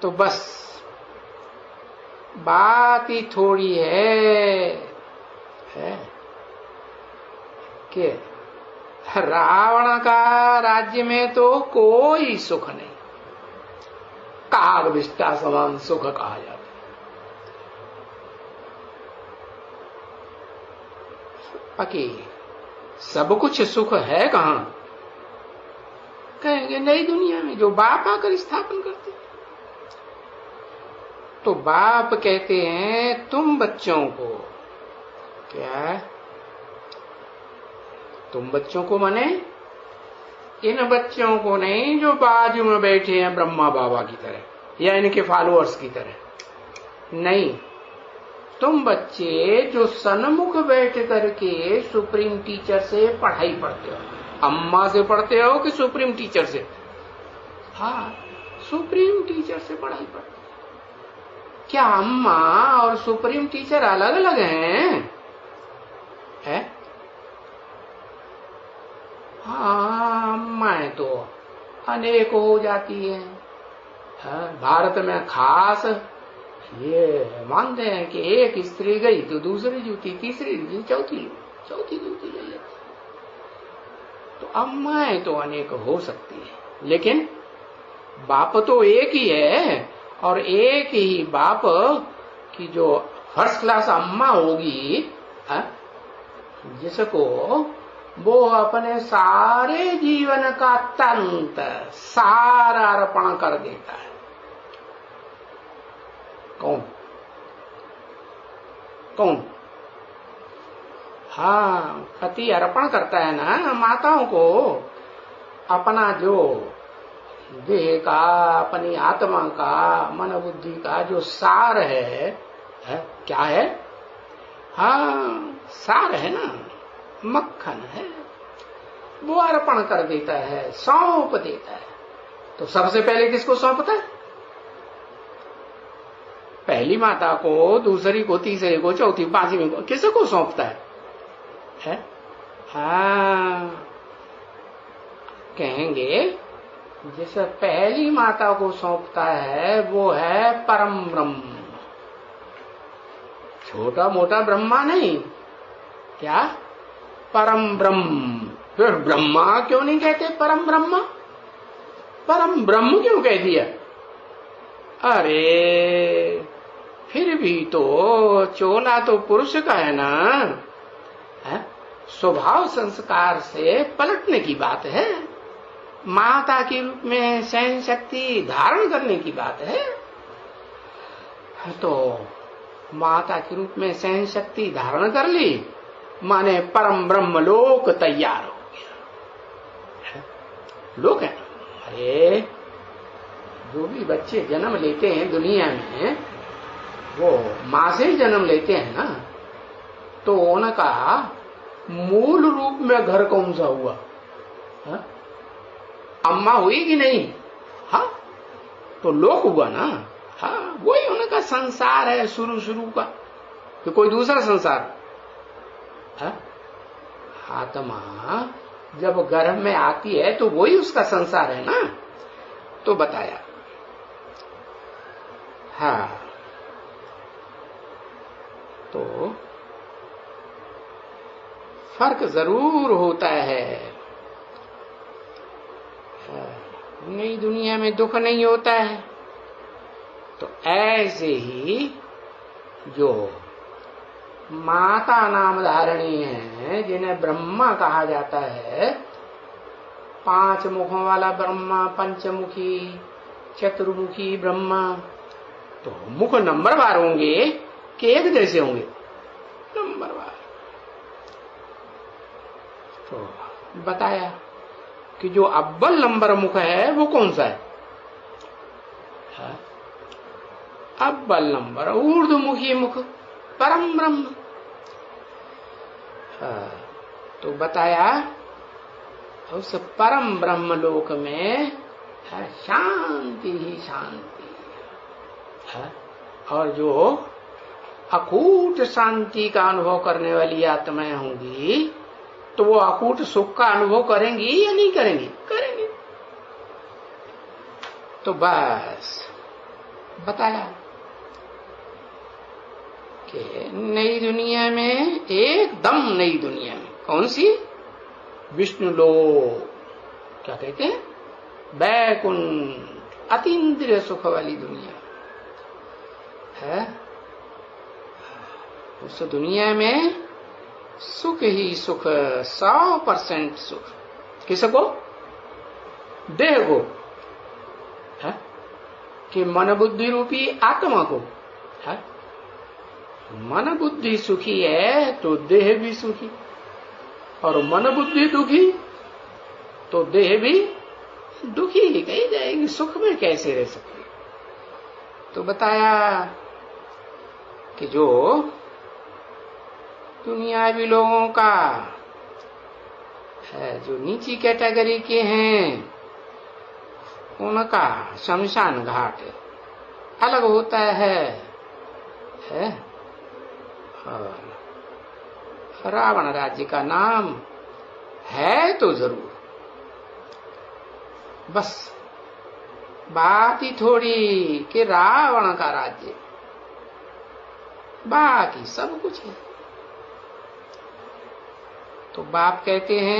तो बस बात ही थोड़ी है कि रावण का राज्य में तो कोई सुख नहीं, काग विष्टा समान सुख कहा जाता है। बाकी सब कुछ सुख है कहां? कहेंगे नई दुनिया में जो बाप आकर स्थापन करते। तो बाप कहते हैं तुम बच्चों को, क्या तुम बच्चों को माने इन बच्चों को नहीं जो बाजू में बैठे हैं ब्रह्मा बाबा की तरह या इनके फॉलोअर्स की तरह, नहीं, तुम बच्चे जो सन्मुख बैठ करके सुप्रीम टीचर से पढ़ाई पढ़ते हो। अम्मा से पढ़ते हो कि सुप्रीम टीचर से? हाँ, सुप्रीम टीचर से पढ़ाई पढ़ते हो। क्या अम्मा और सुप्रीम टीचर अलग अलग हैं? है? हाँ, अम्माएं तो अनेक हो जाती हैं। भारत में खास ये मानते हैं कि एक स्त्री गई तो दूसरी जूती, तीसरी जूती, चौथी जूती ले लेती। तो अम्माएं तो अनेक हो सकती है, लेकिन बाप तो एक ही है। और एक ही बाप की जो फर्स्ट क्लास अम्मा होगी, जिसको वो अपने सारे जीवन का तंत्र सारा अर्पण कर देता है। कौन? हाँ, पति अर्पण करता है ना माताओं को अपना जो देह का, अपनी आत्मा का, मन बुद्धि का जो सार है, क्या है? हाँ, सार है ना, मक्खन है, वो अर्पण कर देता है, सौंप देता है। तो सबसे पहले किसको सौंपता है? पहली माता को, दूसरी को, तीसरे को, चौथी, पांचवी को, किसको सौंपता है? हाँ, कहेंगे जिस पहली माता को सौंपता है वो है परम ब्रह्म, छोटा मोटा ब्रह्मा नहीं, क्या? परम ब्रह्म। फिर ब्रह्मा क्यों नहीं कहते परम ब्रह्म? परम ब्रह्म क्यों कह दिया? अरे फिर भी तो चोला तो पुरुष का है ना, स्वभाव संस्कार से पलटने की बात है, माता के रूप में सहन शक्ति धारण करने की बात है। तो माता के रूप में सहन शक्ति धारण कर ली, माने परम ब्रह्म लोक तैयार हो गया। लोक है, अरे जो भी बच्चे जन्म लेते हैं दुनिया में, वो माँ से ही जन्म लेते हैं ना, तो उनका मूल रूप में घर कौन सा हुआ? हा? अम्मा हुई कि नहीं? हाँ, तो लोक हुआ ना। हाँ, वही उनका संसार है शुरू का, कि कोई दूसरा संसार? हाँ? आत्मा जब गर्भ में आती है तो वही उसका संसार है ना। तो बताया, हाँ, तो फर्क जरूर होता है। नई दुनिया में दुख नहीं होता है, तो ऐसे ही जो माता नाम धारणी है, जिन्हें ब्रह्मा कहा जाता है, 5 मुखों वाला ब्रह्मा, पंचमुखी, चतुर्मुखी ब्रह्मा, तो मुख नंबरवार होंगे कि एक जैसे होंगे? नंबरवार। तो बताया कि जो अव्वल नंबर मुख है वो कौन सा है? अव्वल नंबर ऊर्ध्वमुखी मुख परम ब्रह्म। तो बताया उस परम ब्रह्म लोक में शांति ही शांति है। और जो अकूट शांति का अनुभव करने वाली आत्माएं होंगी, तो वो अकूट सुख का अनुभव करेंगी या नहीं करेंगी? करेंगी। तो बस बताया कि नई दुनिया में, एकदम नई दुनिया में, कौन सी? विष्णु लोक, क्या कहते हैं, वैकुंठ, अतीन्द्रिय सुख वाली दुनिया है। उस दुनिया में सुख ही सुख, 100% सुख। किसको? देह को है कि मन बुद्धि रूपी आत्मा को है। मन बुद्धि सुखी है तो देह भी सुखी, और मन बुद्धि दुखी तो देह भी दुखी ही कही जाएगी। सुख में कैसे रह सकती? तो बताया कि जो दुनियावी लोगों का है, जो नीची कैटेगरी के हैं, उनका शमशान घाट अलग होता है। रावण राज्य का नाम है तो जरूर, बस बात ही थोड़ी कि रावण का राज्य, बाकी सब कुछ है। तो बाप कहते हैं